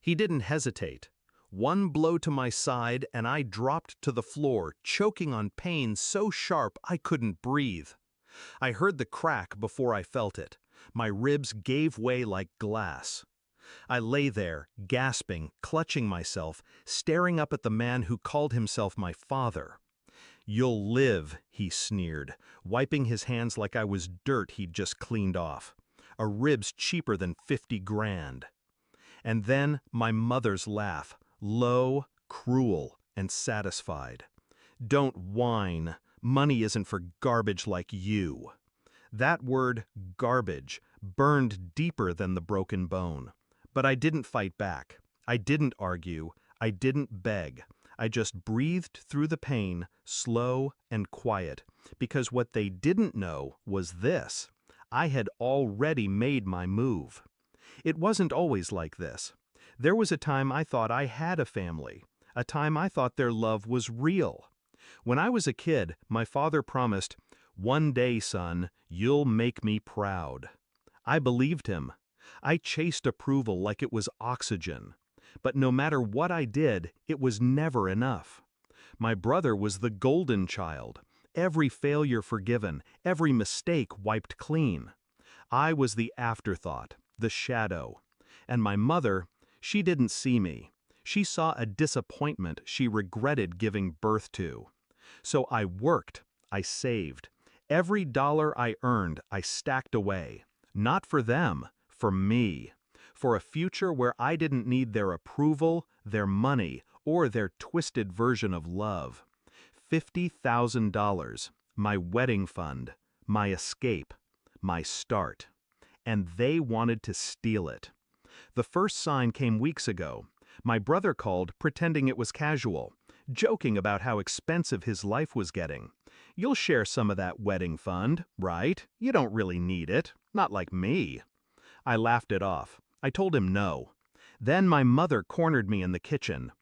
He didn't hesitate. One blow to my side and I dropped to the floor, choking on pain so sharp I couldn't breathe. I heard the crack before I felt it. My ribs gave way like glass. I lay there, gasping, clutching myself, staring up at the man who called himself my father. "You'll live," he sneered, wiping his hands like I was dirt he'd just cleaned off. "A rib's cheaper than 50 grand. And then my mother's laugh, low, cruel, and satisfied. "Don't whine. Money isn't for garbage like you." That word, garbage, burned deeper than the broken bone. But I didn't fight back. I didn't argue. I didn't beg. I just breathed through the pain, slow and quiet, because what they didn't know was this: I had already made my move. It wasn't always like this. There was a time I thought I had a family, a time I thought their love was real. When I was a kid, my father promised, "One day, son, you'll make me proud." I believed him. I chased approval like it was oxygen. But no matter what I did, it was never enough. My brother was the golden child, every failure forgiven, every mistake wiped clean. I was the afterthought, the shadow. And my mother, she didn't see me. She saw a disappointment she regretted giving birth to. So I worked, I saved. Every dollar I earned, I stacked away. Not for them, for me. For a future where I didn't need their approval, their money, or their twisted version of love. $50,000, my wedding fund, my escape, my start. And they wanted to steal it. The first sign came weeks ago. My brother called, pretending it was casual, joking about how expensive his life was getting. "You'll share some of that wedding fund, right? You don't really need it. Not like me." I laughed it off. I told him no. Then my mother cornered me in the kitchen.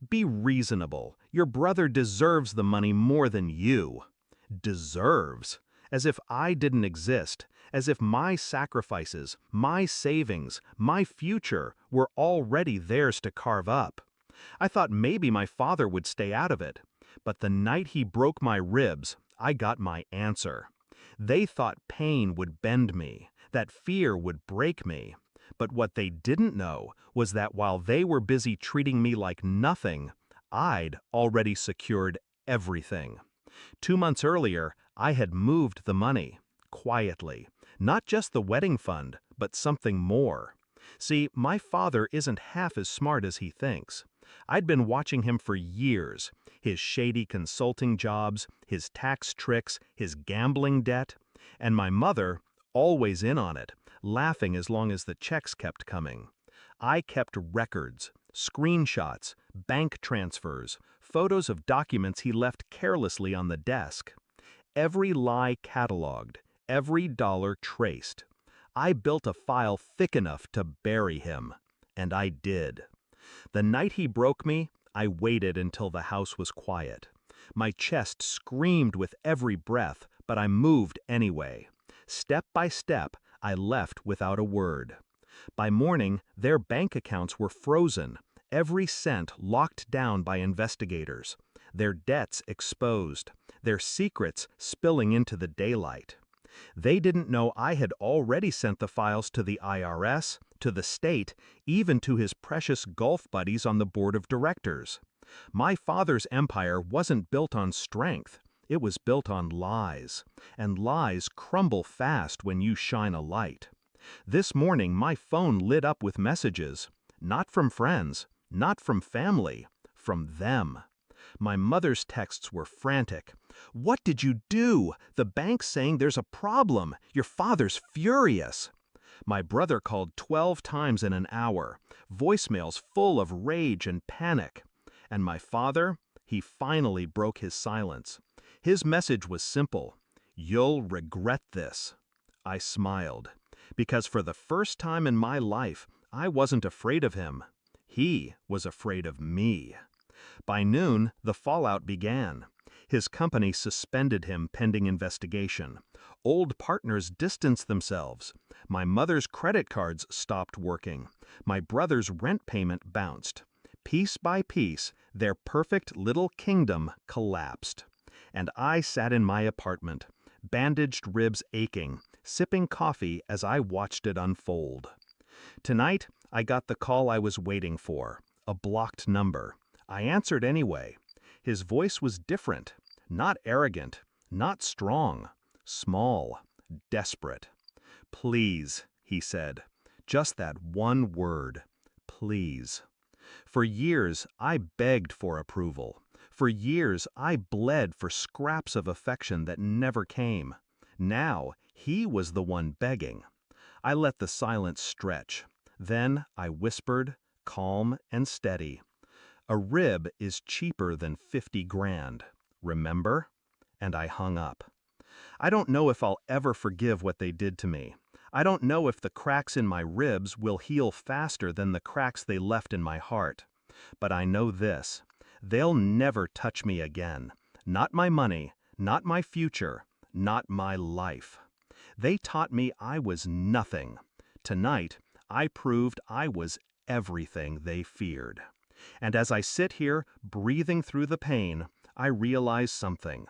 "Be reasonable. Your brother deserves the money more than you." Deserves? As if I didn't exist, as if my sacrifices, my savings, my future were already theirs to carve up. I thought maybe my father would stay out of it. But the night he broke my ribs, I got my answer. They thought pain would bend me, that fear would break me. But what they didn't know was that while they were busy treating me like nothing, I'd already secured everything. 2 months earlier, I had moved the money, quietly. Not just the wedding fund, but something more. See, my father isn't half as smart as he thinks. I'd been watching him for years. His shady consulting jobs, his tax tricks, his gambling debt. And my mother, always in on it, laughing as long as the checks kept coming. I kept records, screenshots, bank transfers, photos of documents he left carelessly on the desk. Every lie cataloged, every dollar traced. I built a file thick enough to bury him. And I did. The night he broke me, I waited until the house was quiet. My chest screamed with every breath, but I moved anyway. Step by step, I left without a word. By morning, their bank accounts were frozen, every cent locked down by investigators, their debts exposed, their secrets spilling into the daylight. They didn't know I had already sent the files to the IRS, to the state, even to his precious golf buddies on the board of directors. My father's empire wasn't built on strength. It was built on lies. And lies crumble fast when you shine a light. This morning my phone lit up with messages. Not from friends, not from family, from them. My mother's texts were frantic. "What did you do? The bank's saying there's a problem. Your father's furious." My brother called 12 times in an hour, voicemails full of rage and panic. And my father, he finally broke his silence. His message was simple: "You'll regret this." I smiled, because for the first time in my life, I wasn't afraid of him. He was afraid of me. By noon, the fallout began. His company suspended him pending investigation. Old partners distanced themselves. My mother's credit cards stopped working. My brother's rent payment bounced. Piece by piece, their perfect little kingdom collapsed. And I sat in my apartment, bandaged ribs aching, sipping coffee as I watched it unfold. Tonight, I got the call I was waiting for, a blocked number. I answered anyway. His voice was different, not arrogant, not strong, small, desperate. "Please," he said. Just that one word. Please. For years, I begged for approval. For years, I bled for scraps of affection that never came. Now, he was the one begging. I let the silence stretch. Then I whispered, calm and steady. "A rib is cheaper than 50 grand. Remember?" And I hung up. I don't know if I'll ever forgive what they did to me. I don't know if the cracks in my ribs will heal faster than the cracks they left in my heart. But I know this: they'll never touch me again. Not my money, not my future, not my life. They taught me I was nothing. Tonight, I proved I was everything they feared. And as I sit here, breathing through the pain, I realize something.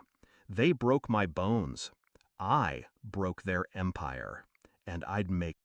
They broke my bones. I broke their empire. And I'd make